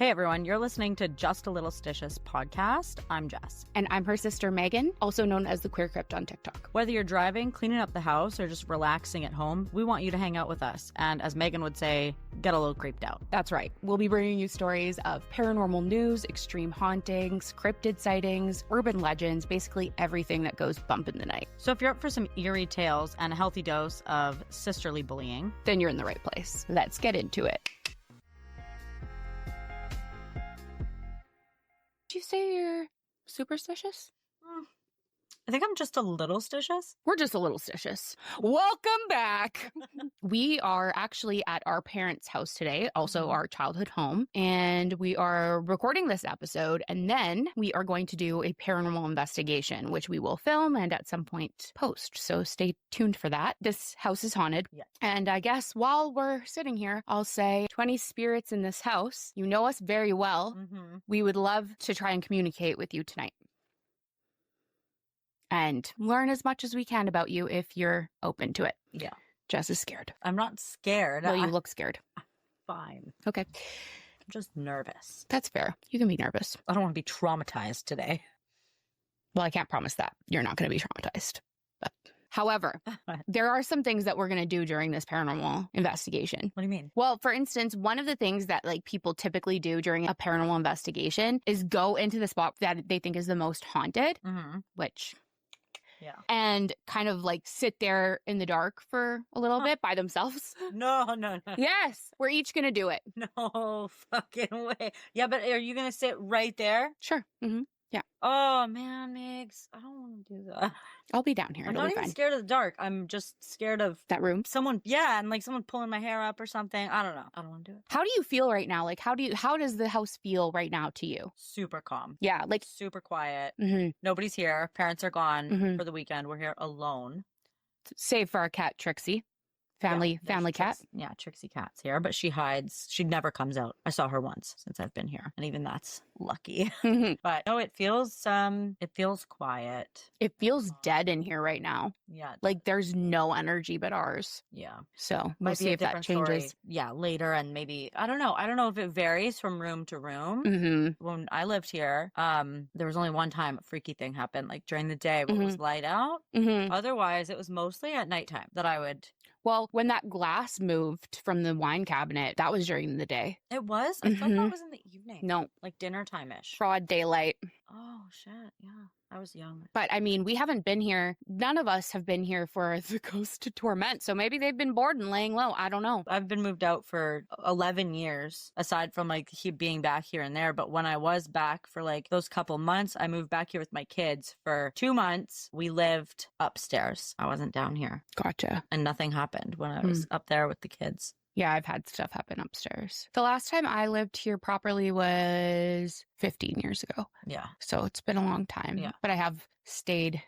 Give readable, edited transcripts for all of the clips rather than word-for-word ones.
Hey everyone, you're listening to Just a Little Stitious podcast. I'm Jess. And I'm her sister Megan, also known as the Queer Crypt on TikTok. Whether you're driving, cleaning up the house, or just relaxing at home, we want you to hang out with us. And as Megan would say, get a little creeped out. That's right. We'll be bringing you stories of paranormal news, extreme hauntings, cryptid sightings, urban legends, basically everything that goes bump in the night. So if you're up for some eerie tales and a healthy dose of sisterly bullying, then you're in the right place. Let's get into it. Did you say you're superstitious? I think I'm just a little stitious. We're just a little stitious. Welcome back. We are actually at our parents' house today, also our childhood home, and we are recording this episode, and then we are going to do a paranormal investigation, which we will film and at some point post. So stay tuned for that. This house is haunted. Yeah. And I guess while we're sitting here, I'll say 20 spirits in this house. You know us very well. Mm-hmm. We would love to try and communicate with you tonight and learn as much as we can about you if you're open to it. Yeah. Jess is scared. I'm not scared. Well, you look scared. Fine. Okay. I'm just nervous. That's fair. You can be nervous. I don't want to be traumatized today. Well, I can't promise that. You're not going to be traumatized. But however, there are some things that we're going to do during this paranormal investigation. What do you mean? Well, for instance, one of the things that people typically do during a paranormal investigation is go into the spot that they think is the most haunted, which... Yeah. And kind of sit there in the dark for a little bit by themselves. No. Yes. We're each going to do it. No fucking way. Yeah, but are you going to sit right there? Sure. Mm-hmm. Yeah. Oh, man, Migs. I don't want to do that. I'll be down here. I'm It'll not be even fine. scared of the dark. I'm just scared of That room. someone. Yeah, and someone pulling my hair up or something. I don't know. I don't want to do it. How do you feel right now? How does the house feel right now to you? Super calm. Yeah. Super quiet. Mm-hmm. Nobody's here. Parents are gone for the weekend. We're here alone. Save for our cat, Trixie. Family cat. Yeah, Trixie Cat's here, but she hides. She never comes out. I saw her once since I've been here, and even that's lucky. But no, it feels quiet. It feels dead in here right now. Yeah. There's no energy but ours. Yeah. So we'll see if that changes. Story. Yeah, later, and maybe I don't know. I don't know if it varies from room to room. Mm-hmm. When I lived here, there was only one time a freaky thing happened, during the day when it was light out. Mm-hmm. Otherwise, it was mostly at nighttime that I would. Well, when that glass moved from the wine cabinet, that was during the day. It was? I thought that was in the evening. No. Dinner time-ish. Broad daylight. Oh, shit. Yeah. I was young. But we haven't been here. None of us have been here for the ghost to torment. So maybe they've been bored and laying low. I don't know. I've been moved out for 11 years, aside from being back here and there. But when I was back for those couple months, I moved back here with my kids for 2 months. We lived upstairs. I wasn't down here. Gotcha. And nothing happened when I was up there with the kids. Yeah, I've had stuff happen upstairs. The last time I lived here properly was 15 years ago. Yeah. So it's been a long time. Yeah. But I have stayed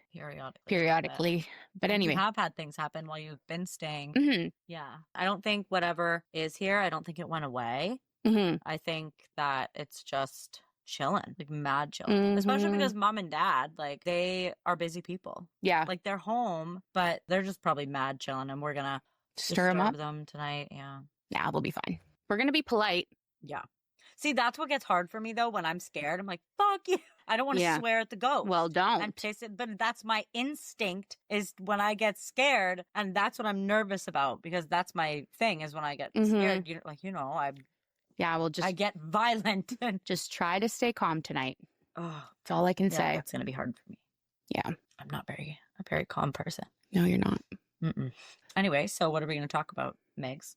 periodically. But anyway. You have had things happen while you've been staying. Mm-hmm. Yeah. I don't think whatever is here, I don't think it went away. Mm-hmm. I think that it's just chilling, mad chilling, especially because mom and dad, they are busy people. Yeah. They're home, but they're just probably mad chilling, and we're going to stir them up tonight. Yeah. Yeah, we'll be fine. We're going to be polite. Yeah. See, that's what gets hard for me though. When I'm scared, I'm like, fuck you. I don't want to swear at the ghost. Well, don't. And chase it. But that's my instinct is when I get scared. And that's what I'm nervous about, because that's my thing is when I get scared, I get violent. Just try to stay calm tonight. Oh, that's all I can say. It's going to be hard for me. Yeah. I'm not a very calm person. No, you're not. Mm-mm. Anyway, so what are we going to talk about, Megs?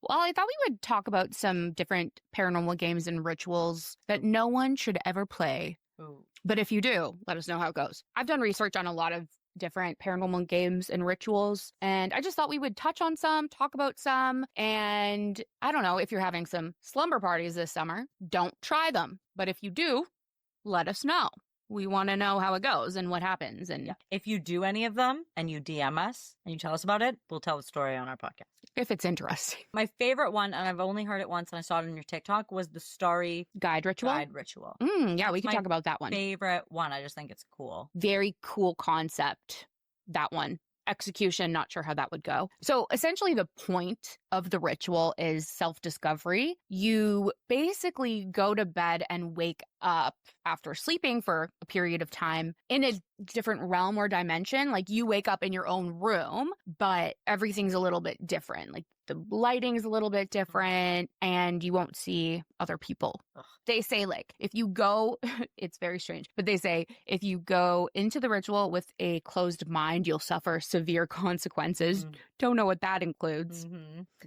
Well, I thought we would talk about some different paranormal games and rituals that no one should ever play. Ooh. But if you do, let us know how it goes. I've done research on a lot of different paranormal games and rituals, and I just thought we would touch on some, talk about some, and I don't know, if you're having some slumber parties this summer, don't try them. But if you do, let us know. We want to know how it goes and what happens. And if you do any of them and you DM us and you tell us about it, we'll tell the story on our podcast. If it's interesting. My favorite one, and I've only heard it once and I saw it on your TikTok, was the Starry Guide Ritual. Yeah, we can talk about that one. Favorite one. I just think it's cool. Very cool concept. That one. Execution, not sure how that would go. So essentially the point of the ritual is self-discovery. You basically go to bed and wake up after sleeping for a period of time in a different realm or dimension. Like you wake up in your own room, but everything's a little bit different. Like the lighting's a little bit different and you won't see other people. They say like if you go, it's very strange, but they say if you go into the ritual with a closed mind, you'll suffer severe consequences. Don't know what that includes.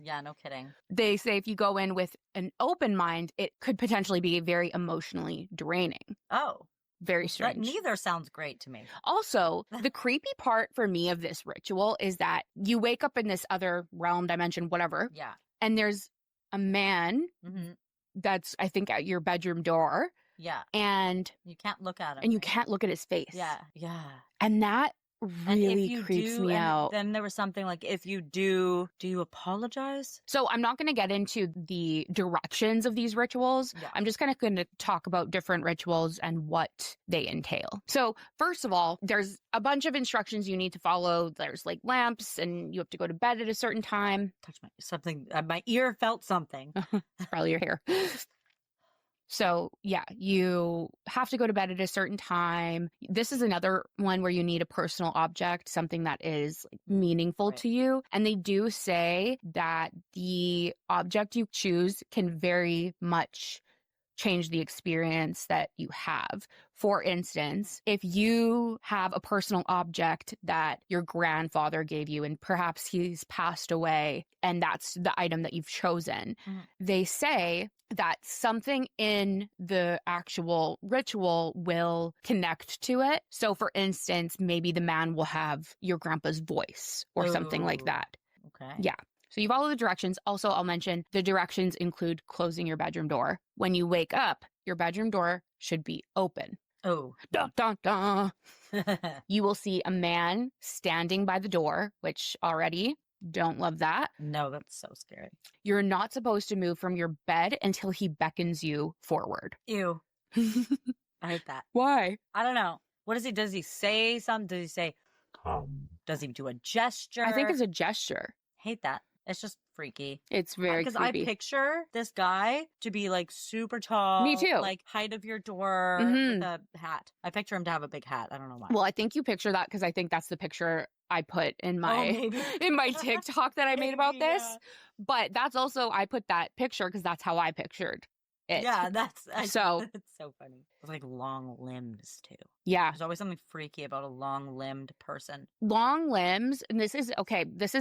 Yeah, no kidding. They say if you go in with an open mind, it could potentially be very emotionally draining. Oh. Very strange. Neither sounds great to me. Also, the creepy part for me of this ritual is that you wake up in this other realm, dimension, whatever. Yeah. And there's a man that's, I think, at your bedroom door. Yeah. And you can't look at him. And you can't look at his face. Yeah. Yeah. And that really creeps me out. Then there was something like, if you do you apologize? So I'm not going to get into the directions of these rituals. Yeah. I'm just going to talk about different rituals and what they entail. So first of all, there's a bunch of instructions you need to follow. There's like lamps and you have to go to bed at a certain time. Touch my ear felt something. It's probably your hair. So yeah, you have to go to bed at a certain time. This is another one where you need a personal object, something that is like, meaningful to you. And they do say that the object you choose can very much change the experience that you have. For instance, if you have a personal object that your grandfather gave you and perhaps he's passed away and that's the item that you've chosen, they say that something in the actual ritual will connect to it. So for instance, maybe the man will have your grandpa's voice or something like that. Okay. Yeah. So you follow the directions. Also, I'll mention the directions include closing your bedroom door. When you wake up, your bedroom door should be open. Oh. Dun, dun, dun. You will see a man standing by the door, which already don't love that. No, that's so scary. You're not supposed to move from your bed until he beckons you forward. Ew. I hate that. Why? I don't know. What does he? Does he say something? Does he say, does he do a gesture? I think it's a gesture. Hate that. It's just freaky. It's very creepy. Because I picture this guy to be like super tall. Me too. Like height of your door with a hat. I picture him to have a big hat. I don't know why. Well, I think you picture that because I think that's the picture I put in my in my TikTok that I made about this. But that's also, I put that picture because that's how I pictured it. Yeah, so it's so funny. It's like long limbs too. Yeah. There's always something freaky about a long limbed person. Long limbs, and this is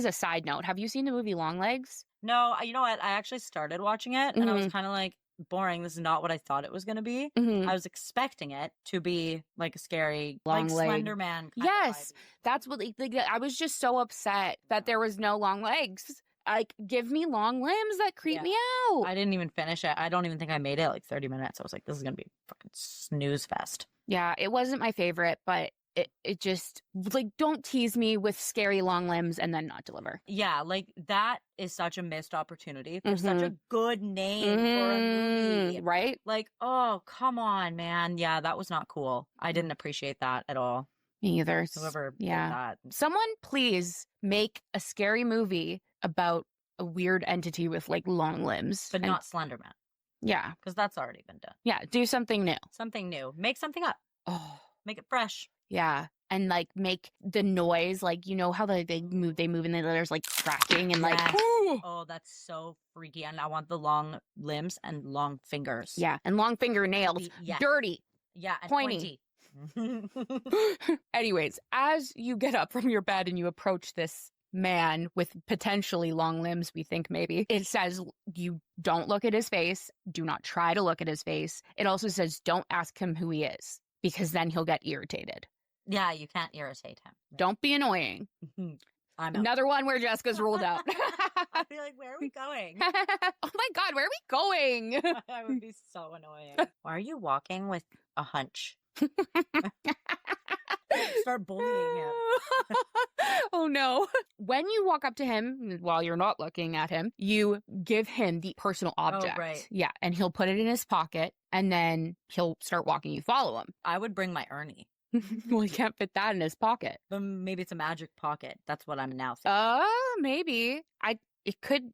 a side note. Have you seen the movie Long Legs? No, you know what? I actually started watching it and I was kind of like, boring. This is not what I thought it was going to be. I was expecting it to be like a scary, long like leg. Slender Man. Yes, that's what. Like, I was just so upset that there was no long legs. Like, give me long limbs. That creep me out. I didn't even finish it. I don't even think I made it like 30 minutes. I was like, this is going to be fucking snooze fest. Yeah, it wasn't my favorite, but it just, like, don't tease me with scary long limbs and then not deliver. Yeah, like, that is such a missed opportunity for such a good name for a movie. Right? Like, oh, come on, man. Yeah, that was not cool. I didn't appreciate that at all. Me either. Whoever did that. Someone please make a scary movie about a weird entity with, like, long limbs. But not Slender Man. Yeah. Because that's already been done. Yeah, do something new. Something new. Make something up. Oh. Make it fresh. Yeah. And like make the noise, like, you know how they move and then there's like cracking and like, oh, that's so freaky. And I want the long limbs and long fingers. Yeah. And long fingernails. Dirty. Yeah. And pointy. Anyways, as you get up from your bed and you approach this man with potentially long limbs, we think maybe, it says you don't look at his face. Do not try to look at his face. It also says don't ask him who he is, because then he'll get irritated. Yeah, you can't irritate him. Don't be annoying. I'm another one where Jessica's ruled out. I'd be like, where are we going? Oh my God, where are we going? I would be so annoying. Why are you walking with a hunch? Start bullying him. Oh no. When you walk up to him, while you're not looking at him, you give him the personal object. Oh, right. Yeah, and he'll put it in his pocket, and then he'll start walking. You follow him. I would bring my Ernie. Well, he can't fit that in his pocket. But maybe it's a magic pocket. That's what I'm now thinking. Maybe.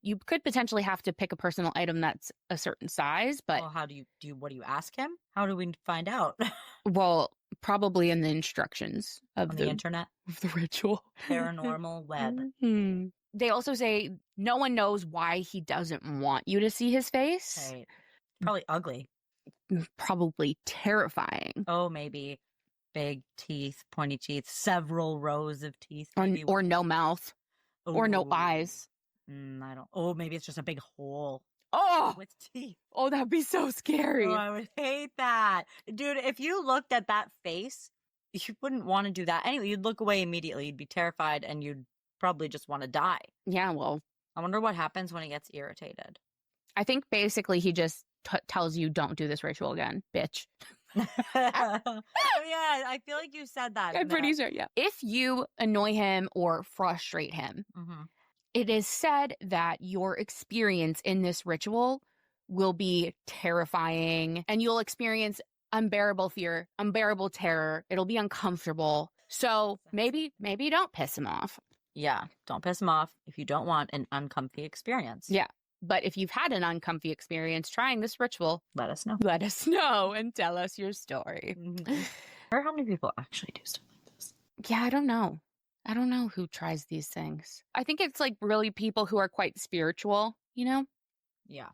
you could potentially have to pick a personal item that's a certain size, but Well, how do you what do you ask him? How do we find out? well, probably in the instructions of On the internet? of the ritual. Paranormal web. Mhm. They also say no one knows why he doesn't want you to see his face. Right. Probably ugly. Probably terrifying. Oh, maybe big teeth, pointy teeth, several rows of teeth. Maybe Or no mouth. Or no Ooh. eyes. I don't. Oh, maybe it's just a big hole Oh, with teeth. oh, that'd be so scary. Oh, I would hate that. Dude, if you looked at that face, you wouldn't want to do that. Anyway, you'd look away immediately. You'd be terrified and you'd probably just want to die. Yeah, well, I wonder what happens when he gets irritated. I think basically he just tells you don't do this ritual again, bitch. Yeah, I feel like you said that. I'm pretty sure, yeah. If you annoy him or frustrate him, Mm-hmm. it is said that your experience in this ritual will be terrifying and you'll experience unbearable fear, unbearable terror. It'll be uncomfortable. So maybe don't piss him off. Yeah, don't piss him off if you don't want an uncomfy experience. Yeah. But if you've had an uncomfy experience trying this ritual, Let us know. let us know and tell us your story. Or how many people actually do stuff like this? Yeah, I don't know. I don't know who tries these things. I think it's like really people who are quite spiritual, you know? Yeah.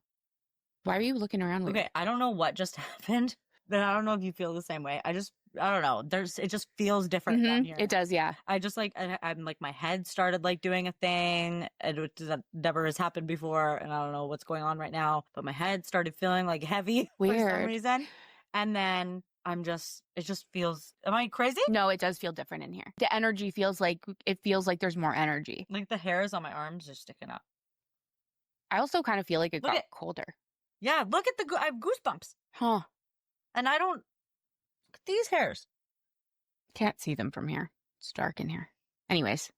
Why are you looking around? Okay, I don't know what just happened, but I don't know if you feel the same way. I don't know. It just feels different down here. It does, yeah. I just I'm like my head started like doing a thing that never has happened before, and I don't know what's going on right now. But my head started feeling like heavy for some Weird. reason, and then it just feels. Am I crazy? No, it does feel different in here. The energy feels like there's more energy. Like the hairs on my arms are sticking up. I also kind of feel like it Look got at- colder. Yeah, look at I have goosebumps, Huh. and I don't. Look at these hairs. Can't see them from here. It's dark in here. Anyways.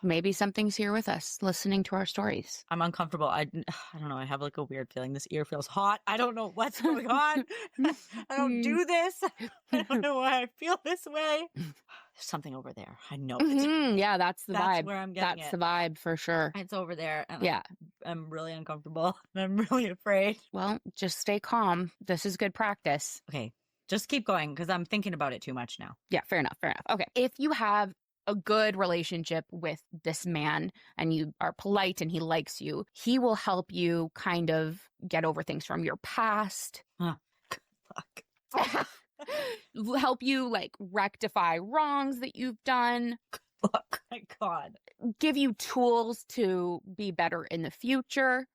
Maybe something's here with us, listening to our stories. I'm uncomfortable. I don't know. I have like a weird feeling. This ear feels hot. I don't know what's going on. I don't do this. I don't know why I feel this way. There's something over there. I know it. Yeah, that's the vibe. That's where I'm getting That's it. the vibe for sure. It's over there. And Yeah. I'm really uncomfortable. And I'm really afraid. Well, just stay calm. This is good practice. Okay. Just keep going because I'm thinking about it too much now. Yeah, fair enough. Fair enough. Okay. If you have a good relationship with this man and you are polite and he likes you, he will help you kind of get over things from your past. Fuck. Help you like rectify wrongs that you've done. Fuck. My God. Give you tools to be better in the future.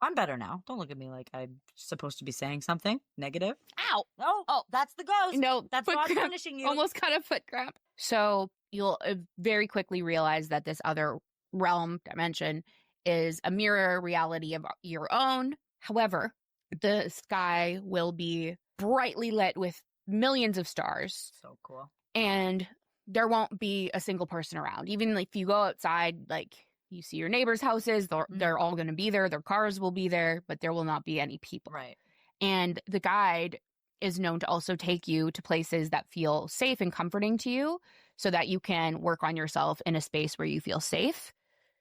I'm better now. Don't look at me like I'm supposed to be saying something negative. Ow. No. Oh. That's the ghost. No, That's foot God cramp. punishing you. Almost got a foot cramp. So you'll very quickly realize that this other realm dimension is a mirror reality of your own. However, the sky will be brightly lit with millions of stars. So cool. And there won't be a single person around. Even like if you go outside, like you see your neighbors' houses, they're all going to be there. Their cars will be there, but there will not be any people. Right. And the guide is known to also take you to places that feel safe and comforting to you so that you can work on yourself in a space where you feel safe.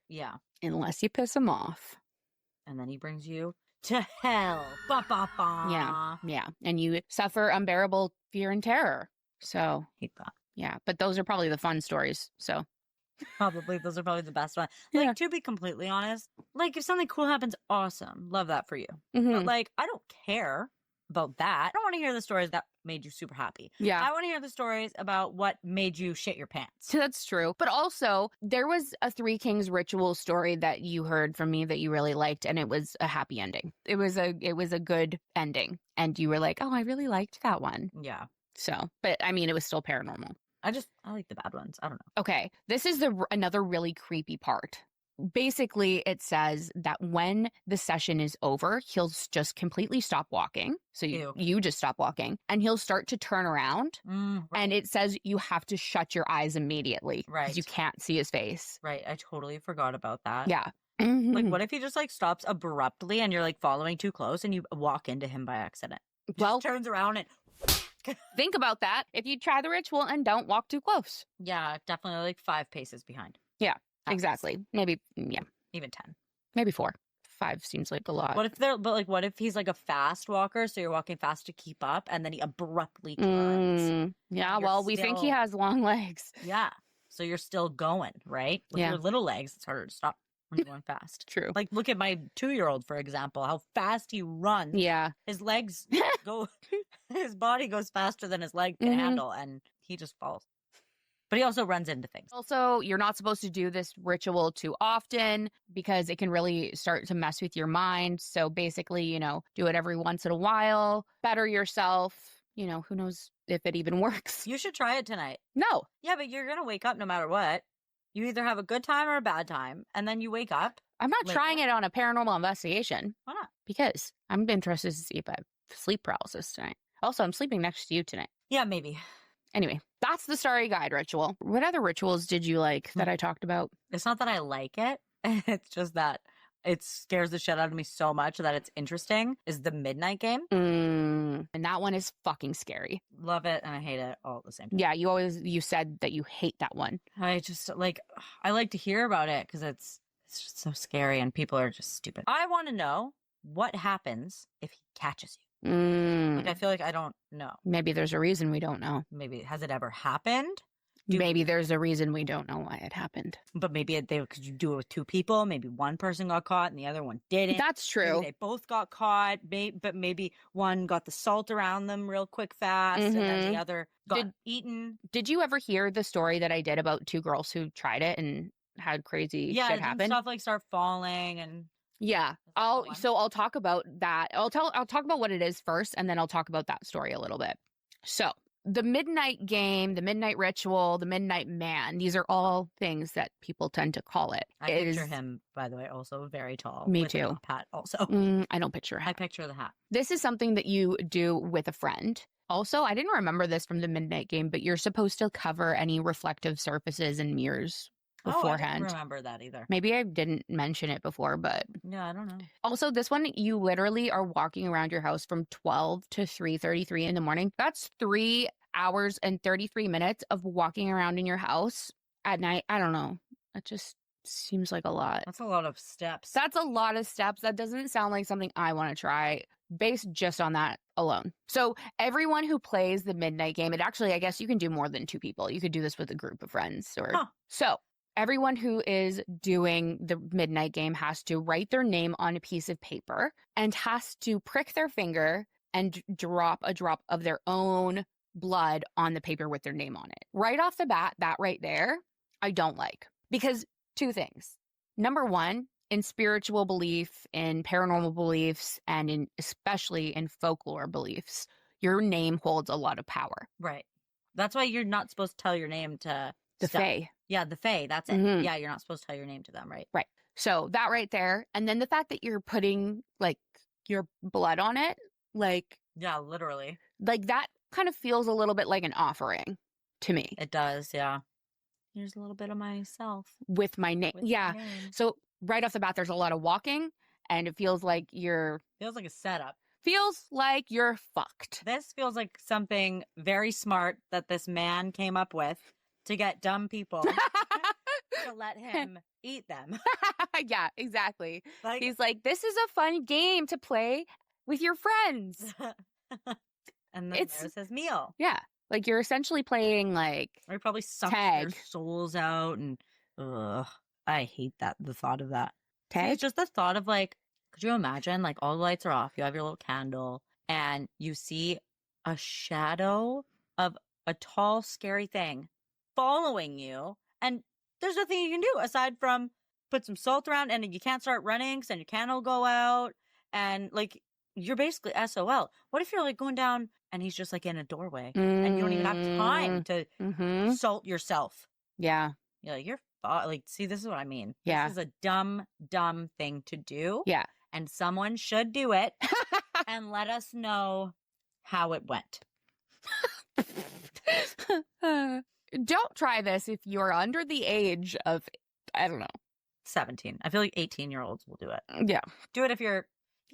Yeah. Unless you piss him off. And then he brings you to hell. Ba, ba, ba. Yeah. Yeah. And you suffer unbearable fear and terror. So, Hate that. yeah. But those are probably the fun stories. So, Probably. Those are probably the best ones. Like, Yeah. to be completely honest, like, if something cool happens, awesome. Love that for you. mhm. But, like, I don't care about that. I don't want to hear the stories that made you super happy. Yeah. I want to hear the stories about what made you shit your pants. That's true. But also, there was a Three Kings ritual story that you heard from me that you really liked, and it was a happy ending. It was a good ending. And you were like, oh, I really liked that one. Yeah. So, but I mean, it was still paranormal. I like the bad ones. I don't know. Okay, this is another really creepy part. Basically, it says that when the session is over, he'll just completely stop walking. So Ew. you just stop walking, and he'll start to turn around. Right. And it says you have to shut your eyes immediately. Right. Because you can't see his face. Right. I totally forgot about that. Yeah. Like, Mhm. what if he just, like, stops abruptly and you're, like, following too close and you walk into him by accident? Just Well, turns around and... think about that if you try the ritual and don't walk too close. Yeah, definitely, like, 5 paces behind. exactly. Maybe, yeah. Even 10. Maybe 4. 5 seems like a lot. What if he's like a fast walker, so you're walking fast to keep up, and then he abruptly turns? Yeah, well, we think he has long legs. Yeah. So you're still going, right? With your little legs, it's harder to stop when you're going fast. True. Like, look at my 2-year-old, for example, how fast he runs. Yeah. His legs go, his body goes faster than his leg can handle, and he just falls. But he also runs into things. Also, you're not supposed to do this ritual too often because it can really start to mess with your mind. So basically, you know, do it every once in a while, better yourself. You know, who knows if it even works. You should try it tonight. No. Yeah, but you're going to wake up no matter what. You either have a good time or a bad time, and then you wake up. I'm not trying it on a paranormal investigation. Why not? Because I'm interested to see if I have sleep paralysis tonight. Also, I'm sleeping next to you tonight. Yeah, maybe. Anyway, that's the Starry Guide Ritual. What other rituals did you like that I talked about? It's not that I like it. It's just that it scares the shit out of me so much that it's interesting, is the midnight game. And that one is fucking scary. Love it and I hate it all at the same time. Yeah, you said that you hate that one. I just I like to hear about it because it's just so scary and people are just stupid. I want to know what happens if he catches you. Like, I feel like I don't know. Maybe there's a reason we don't know. Maybe, has it ever happened? Maybe there's a reason we don't know why it happened. But maybe could you do it with 2 people? Maybe one person got caught and the other one didn't. That's true. Maybe they both got caught, but maybe one got the salt around them real quick fast, and then the other got eaten. Did you ever hear the story that I did about 2 girls who tried it and had crazy shit happen? Stuff like start falling and... Yeah. I'll talk about that. I'll talk about what it is first, and then I'll talk about that story a little bit. So the midnight game, the midnight ritual, the midnight man, these are all things that people tend to call it. I picture him, by the way, also very tall. Me with too. A top hat also. I don't picture a hat. I picture the hat. This is something that you do with a friend. Also, I didn't remember this from the midnight game, but you're supposed to cover any reflective surfaces and mirrors beforehand. I didn't remember that either. Maybe I didn't mention it before, but... Yeah, I don't know. Also, this one, you literally are walking around your house from 12 to 3:33 in the morning. That's 3 hours and 33 minutes of walking around in your house at night. I don't know. That just seems like a lot. That's a lot of steps. That's a lot of steps. That doesn't sound like something I want to try based just on that alone. So everyone who plays the midnight game, it actually, I guess you can do more than 2 people. You could do this with a group of friends. So everyone who is doing the midnight game has to write their name on a piece of paper and has to prick their finger and drop a drop of their own blood on the paper with their name on it. Right off the bat, that right there, I don't like. Because 2 things. Number 1, in spiritual belief, in paranormal beliefs, and especially in folklore beliefs, your name holds a lot of power. Right. That's why you're not supposed to tell your name to the Fae. Yeah, the Fae. That's it. Yeah, you're not supposed to tell your name to them, right? Right. So that right there. And then the fact that you're putting, like, your blood on it, like... Yeah, literally. Like, that kind of feels a little bit like an offering to me. It does, yeah. Here's a little bit of myself. With my name. Yeah. So right off the bat, there's a lot of walking, and it feels like you're... Feels like a setup. Feels like you're fucked. This feels like something very smart that this man came up with to get dumb people to let him eat them. Yeah, exactly. He's like, this is a fun game to play with your friends. And then there's his meal. Yeah. Like, you're essentially playing, like, or you probably suck their souls out, and I hate the thought of that. Tag? See, it's just the thought of, like, could you imagine, like, all the lights are off, you have your little candle, and you see a shadow of a tall, scary thing following you, and there's nothing you can do aside from put some salt around, and you can't start running, because then your candle will go out, and, like, you're basically SOL. What if you're, like, going down and he's just, like, in a doorway and you don't even have time to salt yourself? Yeah. You're like, you're like, see, this is what I mean. Yeah. This is a dumb thing to do. Yeah. And someone should do it and let us know how it went. Don't try this if you're under the age of, I don't know, 17. I feel like 18-year-olds will do it. Yeah. Do it if you're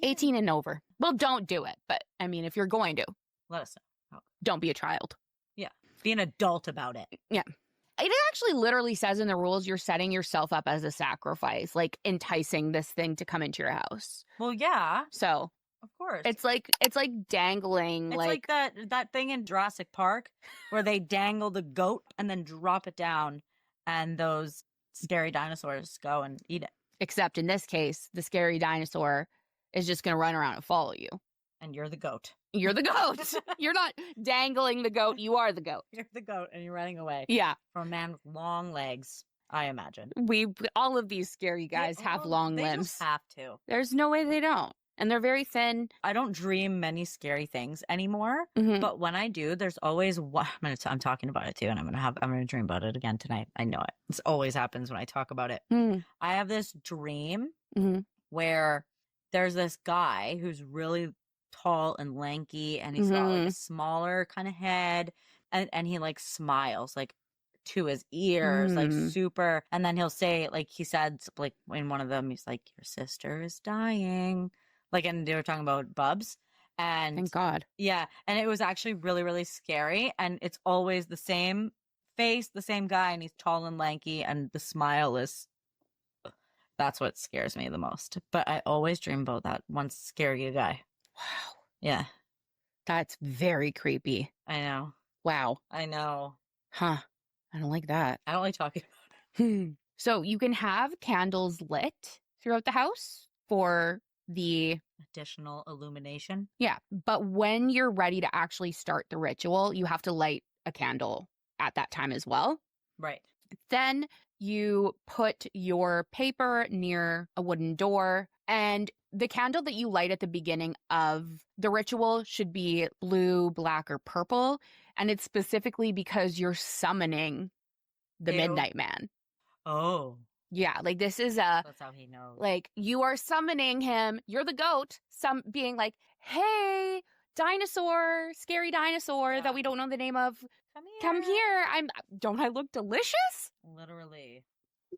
18 and over. Well, don't do it. But, I mean, if you're going to, let us know. Don't be a child. Yeah. Be an adult about it. Yeah. It actually literally says in the rules you're setting yourself up as a sacrifice, like enticing this thing to come into your house. Well, yeah, So of course. it's like dangling. It's like that thing in Jurassic Park where they dangle the goat and then drop it down, and those scary dinosaurs go and eat it. Except in this case, the scary dinosaur is just going to run around and follow you. And you're the goat. You're the goat. You're not dangling the goat. You are the goat. You're the goat and you're running away. Yeah. From a man with long legs, I imagine. All of these scary guys have long limbs. They just have to. There's no way they don't. And they're very thin. I don't dream many scary things anymore, Mhm. but when I do, there's always one. I'm talking about it too, and I'm gonna dream about it again tonight. I know it. This always happens when I talk about it. Mm. I have this dream Mhm. where there's this guy who's really tall and lanky, and he's got like a smaller kind of head, and he like smiles like to his ears, like super. And then he'll say, like he said, like in one of them, he's like, "Your sister is dying." Like, and they were talking about Bubs. And Thank God. yeah. And it was actually really, really scary. And it's always the same face, the same guy, and he's tall and lanky, and the smile is, that's what scares me the most. But I always dream about that one scary guy. Wow. Yeah. That's very creepy. I know. Wow. I know. Huh. I don't like that. I don't like talking about it. So you can have candles lit throughout the house for the additional illumination. Yeah. But when you're ready to actually start the ritual, you have to light a candle at that time as well. Right. Then you put your paper near a wooden door, and the candle that you light at the beginning of the ritual should be blue, black, or purple. And it's specifically because you're summoning the Midnight Man. Oh. Yeah, like this is that's how he knows. Like you are summoning him. You're the goat. Some being like, "Hey, dinosaur, scary dinosaur that we don't know the name of. Come here. Don't I look delicious? Literally.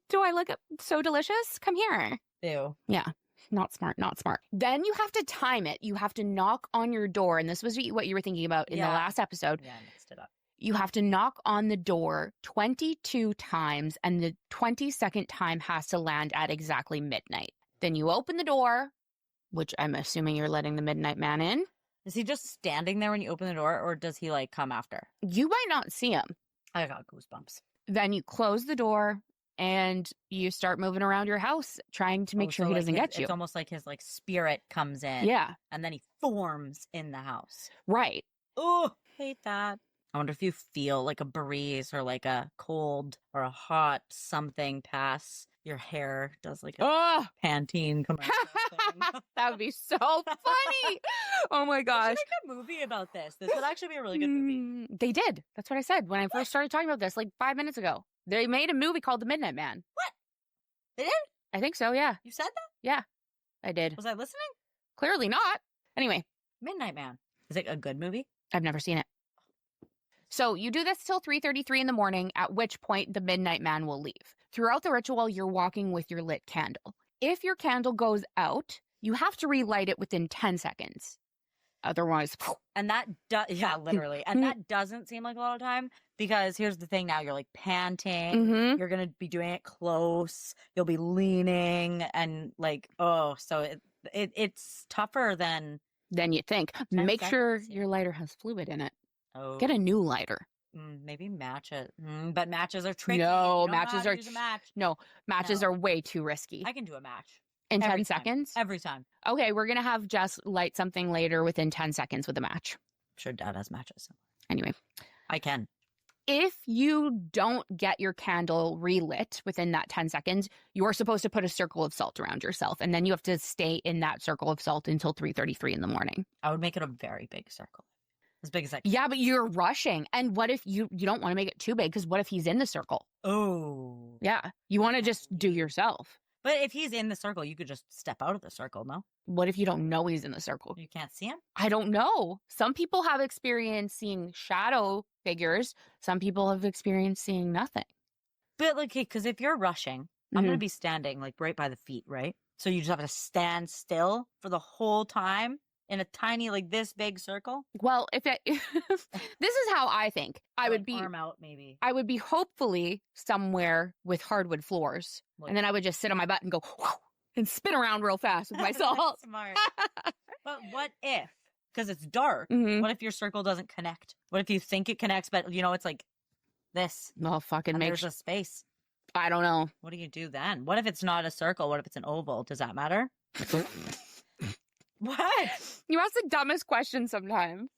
Do I look so delicious? Come here." Ew. Yeah. Not smart, not smart. Then you have to time it. You have to knock on your door. And this was what you were thinking about in the last episode. Yeah, I mixed it up. You have to knock on the door 22 times, and the 22nd time has to land at exactly midnight. Then you open the door, which I'm assuming you're letting the Midnight Man in. Is he just standing there when you open the door, or does he like come after? You might not see him. I got goosebumps. Then you close the door and you start moving around your house, trying to make sure he doesn't get you. It's almost like his like spirit comes in. Yeah. And then he forms in the house. Right. Oh, hate that. I wonder if you feel like a breeze or like a cold or a hot something pass your hair, does like a Pantene commercial thing. That would be so funny. Oh my gosh. They should make a movie about this. This would actually be a really good movie. They did. That's what I said when I first started talking about this like 5 minutes ago. They made a movie called The Midnight Man. What? They did? I think so, yeah. You said that? Yeah, I did. Was I listening? Clearly not. Anyway. Midnight Man. Is it a good movie? I've never seen it. So you do this till 3:33 in the morning, at which point the Midnight Man will leave. Throughout the ritual, you're walking with your lit candle. If your candle goes out, you have to relight it within 10 seconds. Otherwise, and that literally. And that doesn't seem like a lot of time, because here's the thing now, you're like panting. Mm-hmm. You're going to be doing it close. You'll be leaning and like, so it's tougher than you think. Make sure your lighter has fluid in it. Oh. Get a new lighter. Maybe matches. But matches are tricky. No, matches are matches No. are way too risky. I can do a match. In Every 10 time. seconds? Every time. Okay, we're going to have Jess light something later within 10 seconds with a match. I'm sure Dad has matches. Anyway. I can. If you don't get your candle relit within that 10 seconds, you're supposed to put a circle of salt around yourself. And then you have to stay in that circle of salt until 3:33 in the morning. I would make it a very big circle. As big as I can. Yeah, but you're rushing. And what if you don't want to make it too big? Because what if he's in the circle? Oh. Yeah. You want to just do yourself. But if he's in the circle, you could just step out of the circle, no? What if you don't know he's in the circle? You can't see him? I don't know. Some people have experience seeing shadow figures. Some people have experience seeing nothing. But like, because if you're rushing, I'm going to be standing like right by the feet, right? So you just have to stand still for the whole time in a tiny, like this big circle? Well, if it, this is how I think. I Or would an be arm out, maybe. I would be hopefully somewhere with hardwood floors. Like- And then I would just sit on my butt and go and spin around real fast with myself. Smart. But what if? Because it's dark. Mhm. What if your circle doesn't connect? What if you think it connects, but it's like this? Well, fucking And make there's a space. I don't know. What do you do then? What if it's not a circle? What if it's an oval? Does that matter? What? You ask the dumbest questions sometimes.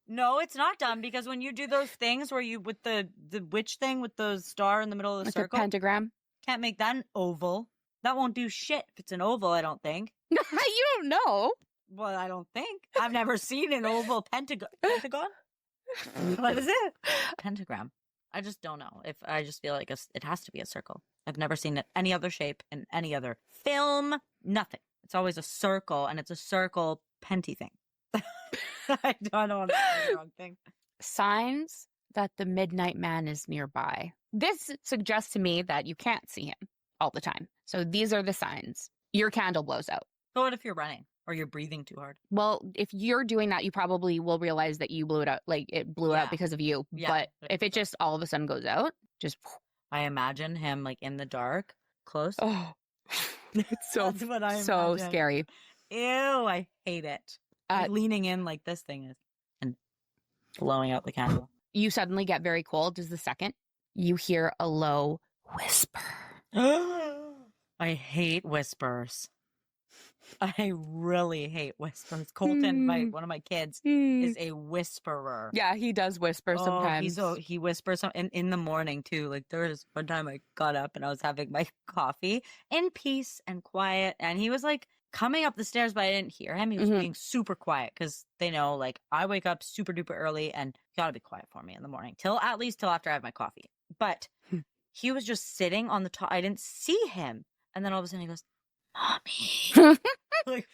No, it's not dumb, because when you do those things where you, with the witch thing with the star in the middle of the Like circle, a pentagram. can't make that an oval. That won't do shit if it's an oval, I don't think. You don't know. Well, I don't think. I've never seen an oval pentagon. Pentagon? What is it? Pentagram. I just don't know. I just feel like it has to be a circle. I've never seen it any other shape in any other film. Nothing. It's always a circle, and it's a circle penty thing. I don't know. I'm saying the wrong thing. Signs that the midnight man is nearby. This suggests to me that you can't see him all the time. So these are the signs. Your candle blows out. But what if you're running or you're breathing too hard? Well, if you're doing that, you probably will realize that you blew it out. Like it blew out Yeah. because of you. Yeah, But but if it just all of a sudden goes out, just I imagine him like in the dark, close. oh, it's so That's what I so imagine. scary. Ew, I hate it. Like leaning in like this thing is and blowing out the candle. You suddenly get very cold. Is the second you hear a low whisper. I hate whispers. I really hate whispers. Colton, one of my kids, is a whisperer. Yeah, he does whisper sometimes. He whispers in the morning too. Like there was one time I got up and I was having my coffee in peace and quiet, and he was like coming up the stairs, but I didn't hear him. He was being super quiet because they know like I wake up super duper early and you gotta be quiet for me in the morning at least till after I have my coffee. But he was just sitting on the top. I didn't see him, and then all of a sudden he goes, "Mommy." Like,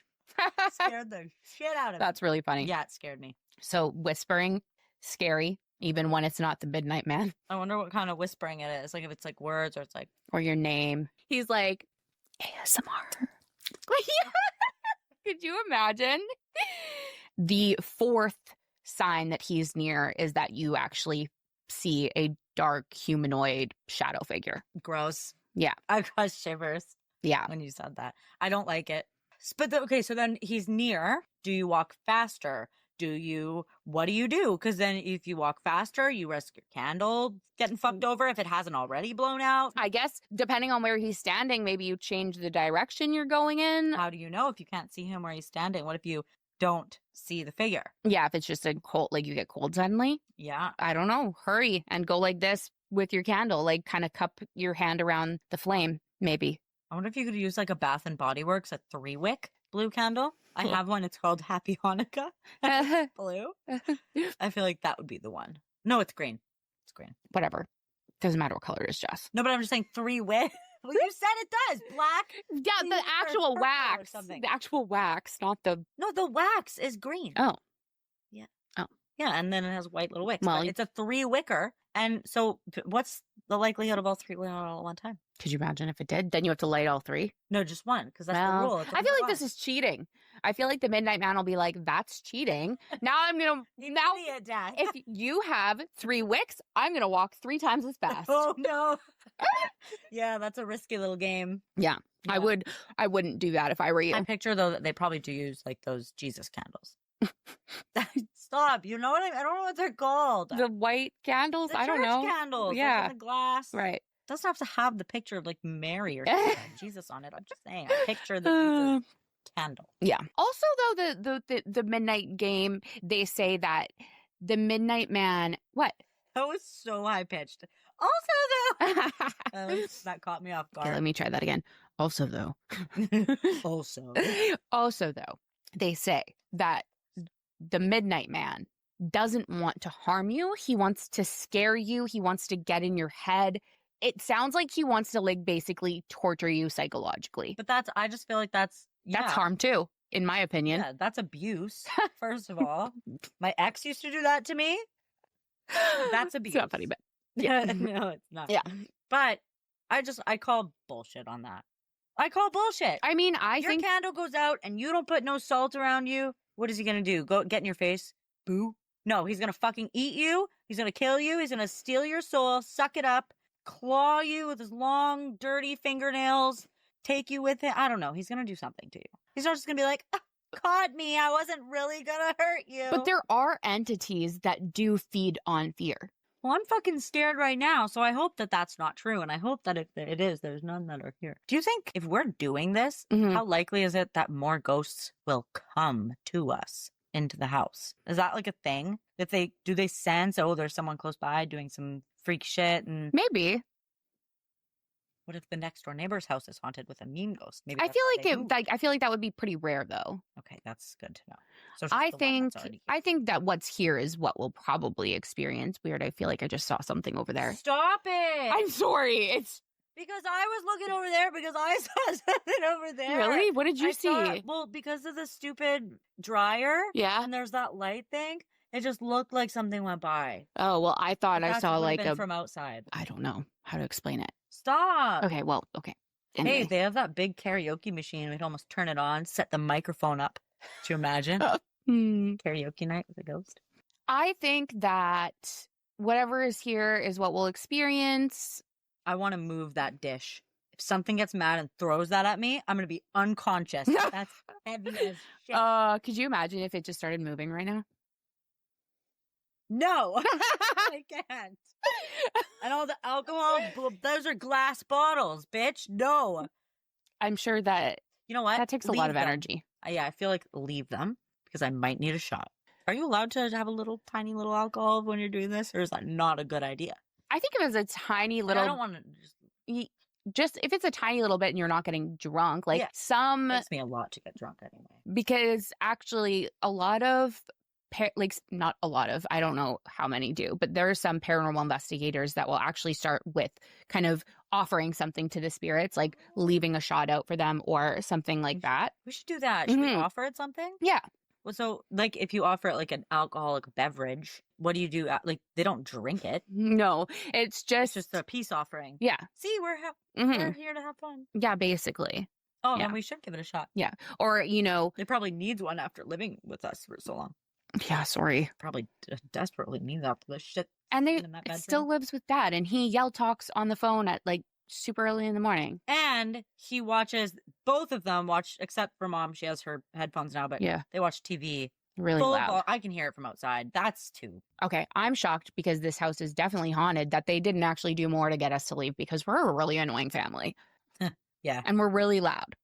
scared the shit out of me. That's really funny. Yeah, it scared me. So whispering, scary, even when it's not the midnight man I wonder what kind of whispering it is. Like if it's like words or it's like or your name. He's like, ASMR. Could you imagine? The fourth sign that he's near is that you actually see a dark humanoid shadow figure. gross. Yeah. I got shivers Yeah. when you said that. I don't like it. But okay, so then he's near. Do you walk faster? What do you do? Because then if you walk faster, you risk your candle getting fucked over if it hasn't already blown out. I guess depending on where he's standing, maybe you change the direction you're going in. How do you know if you can't see him where he's standing? What if you don't see the figure? Yeah, if it's just a cold, like you get cold suddenly. Yeah. I don't know. Hurry and go like this with your candle, like kind of cup your hand around the flame, maybe. I wonder if you could use like a Bath and Body Works, a 3-wick blue candle. I have one. It's called Happy Hanukkah. It's blue. I feel like that would be the one. No, it's green. It's green. Whatever. Doesn't matter what color it is, Jess. No, but I'm just saying 3-wick. Well, you said it does. Black. Yeah, green, the or actual purple or wax. something. The actual wax, not the... No, the wax is green. Oh. Yeah. Oh. Yeah, and then it has white little wicks. Well, But it's a 3-wicker. And so what's the likelihood of all 3 going on all at one time? Could you imagine if it did? Then you have to light all 3. No, just one, because that's the Well, rule. It's I feel like one. this is cheating. I feel like the Midnight Man will be like, that's cheating. Now I'm going to... Now, Idiot, Dad. if you have 3 wicks, I'm going to walk 3 times as fast. Oh, no. Yeah, that's a risky little game. Yeah. I wouldn't do that if I were you. I picture, though, that they probably do use, like, those Jesus candles. Stop. You know what I don't know what they're called. The white candles? The I don't church know. candles. Yeah. Like in the glass. Right. Doesn't have to have the picture of, like, Mary or something, Jesus on it. I'm just saying. I picture the Jesus candle. Yeah. Also, though, the midnight game, they say that the Midnight Man... What? That was so high-pitched. Also, though... that caught me off guard. Okay, let me try that again. Also, though. Also, though, they say that the Midnight Man doesn't want to harm you. He wants to scare you. He wants to get in your head. It sounds like he wants to, like, basically torture you psychologically. But I just feel like that's Harm, too, in my opinion. Yeah, that's abuse, first of all. My ex used to do that to me. That's abuse. It's not funny, but... Yeah. No, it's not. Yeah. But I call bullshit on that. I call bullshit. I mean, Your candle goes out and you don't put no salt around you. What is he going to do? Go get in your face? Boo. No, he's going to fucking eat you. He's going to kill you. He's going to steal your soul, suck it up, claw you with his long, dirty fingernails, take you with him. I don't know. He's going to do something to you. He's not just going to be like, caught me. I wasn't really going to hurt you. But there are entities that do feed on fear. Well, I'm fucking scared right now, so I hope that that's not true, and I hope that if it is, there's none that are here. Do you think if we're doing this, how likely is it that more ghosts will come to us into the house? Is that like a thing? Do they sense, oh, there's someone close by doing some freak shit? And maybe. what if the next door neighbor's house is haunted with a mean ghost? Maybe I feel like that would be pretty rare, though. Okay, that's good to know. So I think that what's here is what we'll probably experience. Weird. I feel like I just saw something over there. Stop it! I'm sorry. It's because I was looking over there because I saw something over there. Really? What did you see? Well, because of the stupid dryer. Yeah. And there's that light thing. It just looked like something went by. Oh, well, I thought I saw like a from outside. I don't know how to explain it. Stop. Okay, well, okay. Anyway. Hey, they have that big karaoke machine. We'd almost turn it on, set the microphone up. Do you imagine? Karaoke night with a ghost. I think that whatever is here is what we'll experience. I want to move that dish. If something gets mad and throws that at me, I'm going to be unconscious. That's heavy as shit. Could you imagine if it just started moving right now? No, I can't. And all the alcohol, those are glass bottles, bitch. No. I'm sure that, you know what? That takes a lot of energy. Yeah, I feel like leave them because I might need a shot. Are you allowed to have a tiny little alcohol when you're doing this, or is that not a good idea? I think if it's a tiny little... I don't want to just if it's a tiny little bit and you're not getting drunk, like some... It takes me a lot to get drunk anyway. Because actually a lot of... not a lot of, I don't know how many do, but there are some paranormal investigators that will actually start with kind of offering something to the spirits, like leaving a shot out for them or something like that. We should do that. Should we offer it something? Yeah. Well, so like if you offer it like an alcoholic beverage, what do you do? Like they don't drink it. No, it's just a peace offering. Yeah. See, we're here to have fun. Yeah, basically. Oh, then we should give it a shot. Yeah. Or, it probably needs one after living with us for so long. Yeah, sorry. Probably desperately needs after the shit. And it still lives with Dad, and he yell talks on the phone at like super early in the morning. And he watches, both of them watch, except for Mom, she has her headphones now, but they watch TV. Really loud. I can hear it from outside. That's too. Okay, I'm shocked because this house is definitely haunted that they didn't actually do more to get us to leave because we're a really annoying family. Yeah. And we're really loud.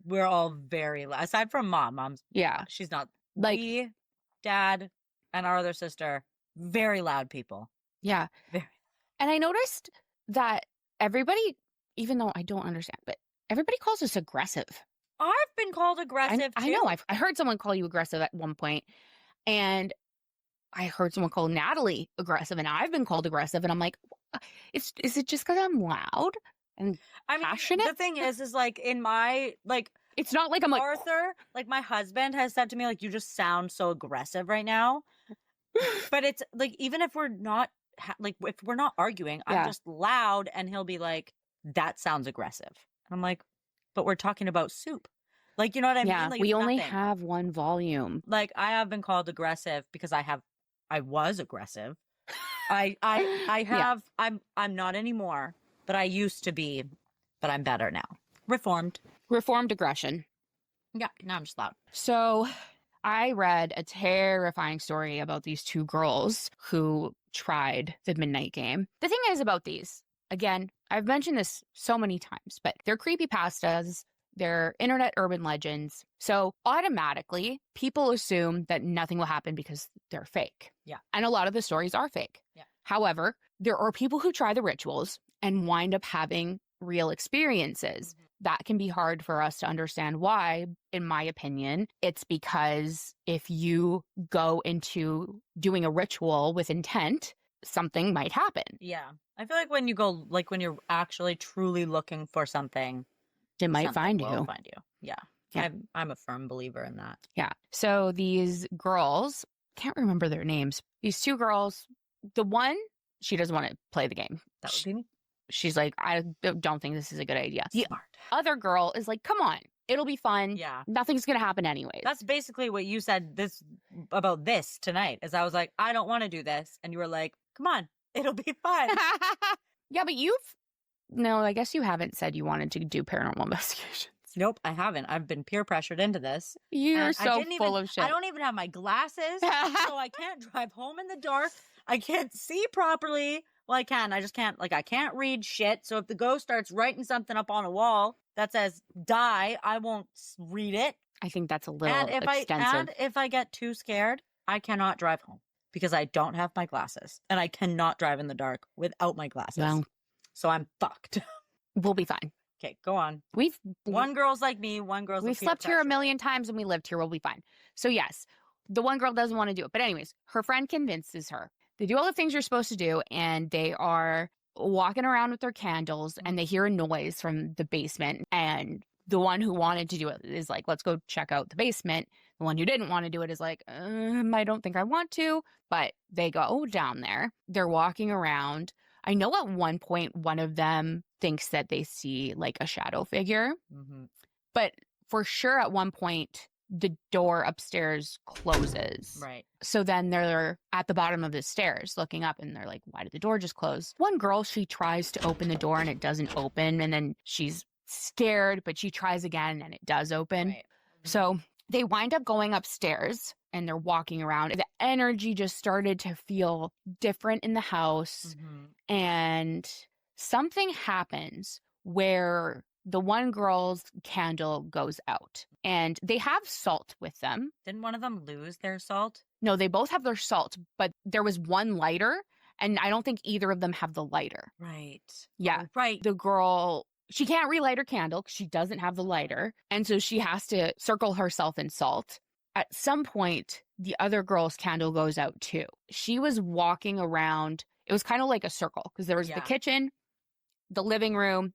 We're all very loud. Aside from Mom's. Yeah. She's not. Like, Dad, and our other sister, very loud people. Yeah. Very. And I noticed that everybody, even though I don't understand, but everybody calls us aggressive. I've been called aggressive, too. I know. I heard someone call you aggressive at one point, and I heard someone call Natalie aggressive, and I've been called aggressive, and I'm like, is it just because I'm loud and passionate? The thing is like in my, like... It's not like I'm like... Arthur, like my husband has said to me, like, you just sound so aggressive right now. But it's like, even if we're not, if we're not arguing, I'm just loud and he'll be like, that sounds aggressive. And I'm like, but we're talking about soup. Like, you know what I mean? Like, we only have one volume. Like, I have been called aggressive because I was aggressive. I'm not anymore, but I used to be, but I'm better now. Reformed aggression. Yeah, now I'm just loud. So I read a terrifying story about these two girls who tried the midnight game. The thing is about these, again, I've mentioned this so many times, but they're creepypastas, they're internet urban legends. So automatically, people assume that nothing will happen because they're fake. Yeah. And a lot of the stories are fake. Yeah. However, there are people who try the rituals and wind up having real experiences. That can be hard for us to understand why, in my opinion. It's because if you go into doing a ritual with intent, something might happen. Yeah. I feel like when you go, like when you're actually truly looking for something, it might find you. Yeah. Yeah. I'm a firm believer in that. Yeah. So these girls, can't remember their names. These two girls, the one, she doesn't want to play the game. That would be me. She's like, I don't think this is a good idea. The Smart. other girl is like, come on, It'll be fun. Yeah. Nothing's going to happen anyways. That's basically what you said about this tonight, is I was like, I don't want to do this. And you were like, come on, it'll be fun. Yeah, but no, I guess you haven't said you wanted to do paranormal investigations. Nope, I haven't. I've been peer pressured into this. You're so full of shit. I don't even have my glasses, so I can't drive home in the dark. I can't see properly. Well, I can. I just can't. Like, I can't read shit. So if the ghost starts writing something up on a wall that says die, I won't read it. I think that's a little extensive. And if I get too scared, I cannot drive home because I don't have my glasses. And I cannot drive in the dark without my glasses. Well, so I'm fucked. We'll be fine. Okay, go on. One girl's like me, one girl's We've slept here a million times and we lived here. We'll be fine. So yes, the one girl doesn't want to do it. But anyways, her friend convinces her. They do all the things you're supposed to do, and they are walking around with their candles, and they hear a noise from the basement. And the one who wanted to do it is like, let's go check out the basement. The one who didn't want to do it is like, I don't think I want to. But they go down there. They're walking around. I know at one point, one of them thinks that they see like a shadow figure. Mm-hmm. But for sure, at one point, the door upstairs closes. Right. So then they're at the bottom of the stairs looking up, and they're like, why did the door just close? One girl, she tries to open the door and it doesn't open. And then she's scared, but she tries again and it does open. Right. Mm-hmm. So they wind up going upstairs and they're walking around. The energy just started to feel different in the house. Mm-hmm. And something happens where the one girl's candle goes out, and they have salt with them. Didn't one of them lose their salt? No, they both have their salt, but there was one lighter, and I don't think either of them have the lighter. Right. Yeah. Oh, right. The girl, she can't relight her candle because she doesn't have the lighter, and so she has to circle herself in salt. At some point, the other girl's candle goes out too. She was walking around. It was kind of like a circle because there was the kitchen, the living room,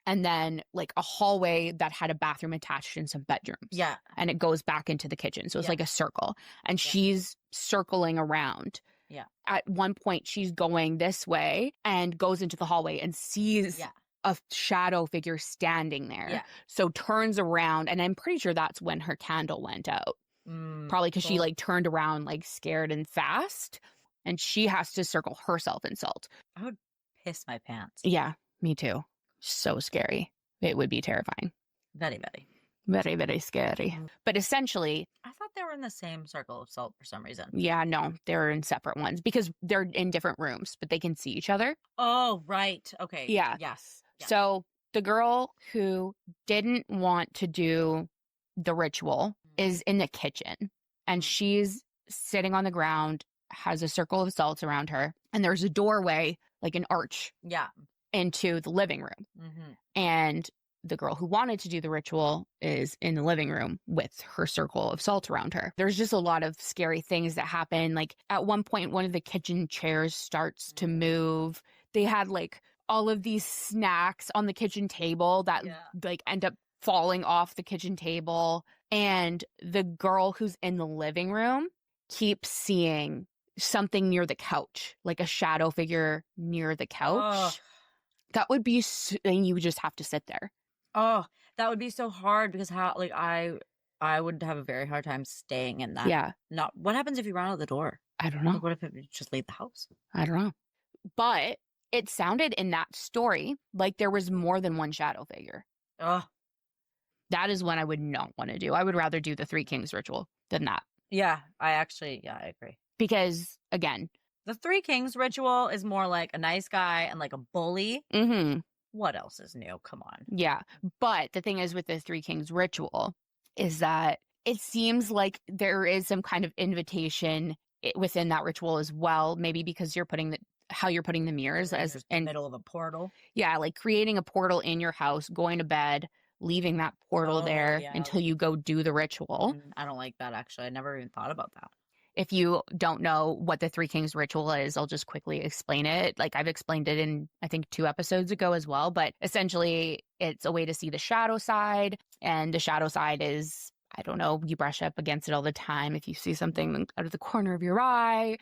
and then like a hallway that had a bathroom attached and some bedrooms. Yeah. And it goes back into the kitchen. So it's like a circle. And she's circling around. Yeah. At one point, she's going this way and goes into the hallway and sees a shadow figure standing there. Yeah. So turns around, and I'm pretty sure that's when her candle went out. Probably because she like turned around like scared and fast, and she has to circle herself in salt. I would piss my pants. Yeah, me too. So scary. It would be terrifying. Very, very. Very, very scary. But essentially, I thought they were in the same circle of salt for some reason. Yeah, no, they're in separate ones because they're in different rooms, but they can see each other. Oh, right. Okay. Yeah. Yes. So the girl who didn't want to do the ritual is in the kitchen, and she's sitting on the ground, has a circle of salt around her, and there's a doorway, like an arch. Yeah. Into the living room. Mm-hmm. And the girl who wanted to do the ritual is in the living room with her circle of salt around her. There's just a lot of scary things that happen. Like at one point, one of the kitchen chairs starts to move. They had like all of these snacks on the kitchen table that like end up falling off the kitchen table. And the girl who's in the living room keeps seeing something near the couch, like a shadow figure near the couch. Oh. That would be, and you would just have to sit there. Oh, that would be so hard because I would have a very hard time staying in that. Yeah. What happens if you run out the door? I don't know. Like, what if it just leave the house? I don't know. But it sounded in that story like there was more than one shadow figure. Oh. That is one I would not want to do. I would rather do the Three Kings ritual than that. Yeah, I agree. Because, again, the Three Kings ritual is more like a nice guy and like a bully. Mm-hmm. What else is new? Come on. Yeah. But the thing is with the Three Kings ritual is that it seems like there is some kind of invitation within that ritual as well. Maybe because you're putting how you're putting the mirrors as in the middle of a portal. Yeah, like creating a portal in your house, going to bed, leaving that portal there until you go do the ritual. I don't like that, actually. I never even thought about that. If you don't know what the Three Kings ritual is, I'll just quickly explain it. Like I've explained it in, I think, 2 episodes ago as well. But essentially, it's a way to see the shadow side. And the shadow side is, I don't know, you brush up against it all the time if you see something out of the corner of your eye.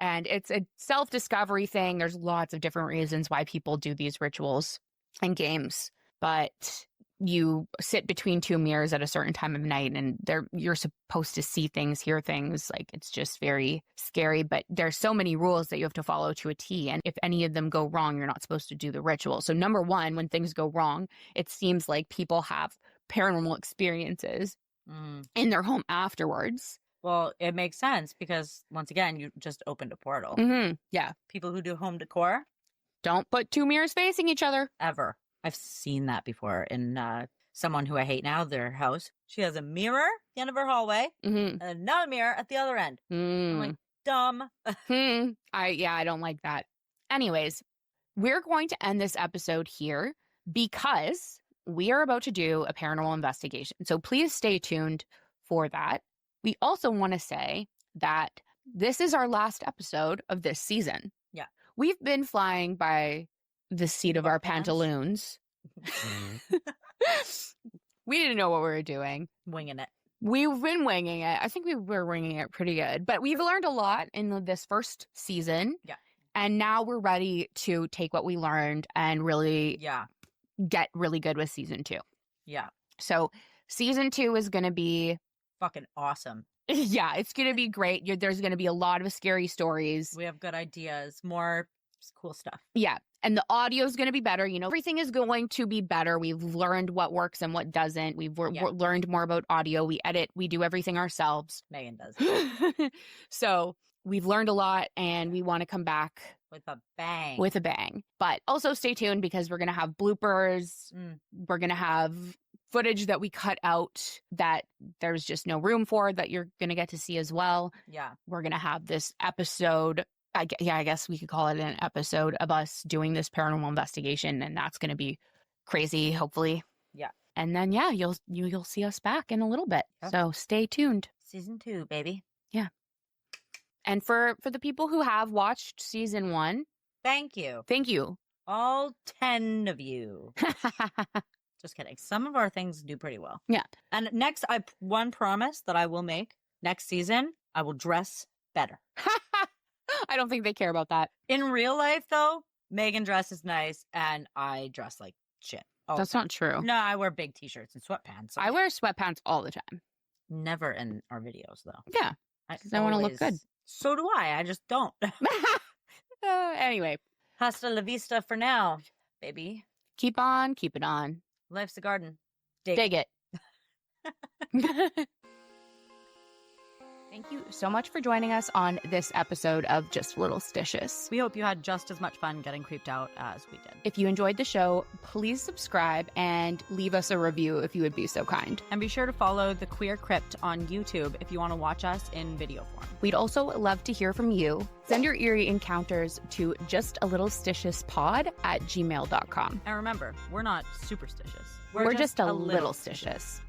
And it's a self-discovery thing. There's lots of different reasons why people do these rituals and games. But you sit between two mirrors at a certain time of night and you're supposed to see things, hear things. Like, it's just very scary, but there's so many rules that you have to follow to a T. And if any of them go wrong, you're not supposed to do the ritual. So number one, when things go wrong, it seems like people have paranormal experiences in their home afterwards. Well, it makes sense because, once again, you just opened a portal. Yeah. People who do home decor, don't put two mirrors facing each other. Ever. I've seen that before in someone who I hate now, their house. She has a mirror at the end of her hallway and another mirror at the other end. I'm like, dumb. I don't like that. Anyways, we're going to end this episode here because we are about to do a paranormal investigation. So please stay tuned for that. We also want to say that this is our last episode of this season. Yeah. We've been flying by the seat of our pantaloons. We didn't know what we were doing. Winging it. We've been winging it. I think we were winging it pretty good. But we've learned a lot in this first season. Yeah. And now we're ready to take what we learned and really get really good with season 2. Yeah. So season 2 is going to be fucking awesome. Yeah, it's going to be great. There's going to be a lot of scary stories. We have good ideas, more cool stuff. Yeah. And the audio is going to be better. You know, everything is going to be better. We've learned what works and what doesn't. We've learned more about audio. We edit. We do everything ourselves. Megan does. So we've learned a lot and we want to come back with a bang. With a bang. But also stay tuned because we're going to have bloopers. We're going to have footage that we cut out that there's just no room for that you're going to get to see as well. Yeah. We're going to have this episode. I guess we could call it an episode of us doing this paranormal investigation, and that's going to be crazy, hopefully. Yeah. And then, you'll see us back in a little bit. Okay. So stay tuned. Season 2, baby. Yeah. And for the people who have watched season 1, thank you. Thank you. All 10 of you. Just kidding. Some of our things do pretty well. Yeah. And next, one promise that I will make next season, I will dress better. I don't think they care about that. In real life, though, Megan dresses nice and I dress like shit. That's not true. No, I wear big t-shirts and sweatpants. I wear sweatpants all the time. Never in our videos, though. Yeah. Because I want to look good. So do I. I just don't. Anyway. Hasta la vista for now, baby. Keep on, keep it on. Life's a garden. Dig it. Thank you so much for joining us on this episode of Just a Little Stitious. We hope you had just as much fun getting creeped out as we did. If you enjoyed the show, please subscribe and leave us a review if you would be so kind. And be sure to follow The Queer Crypt on YouTube if you want to watch us in video form. We'd also love to hear from you. Send your eerie encounters to justlittlestitiouspod@gmail.com. And remember, we're not superstitious. We're just a little stitious.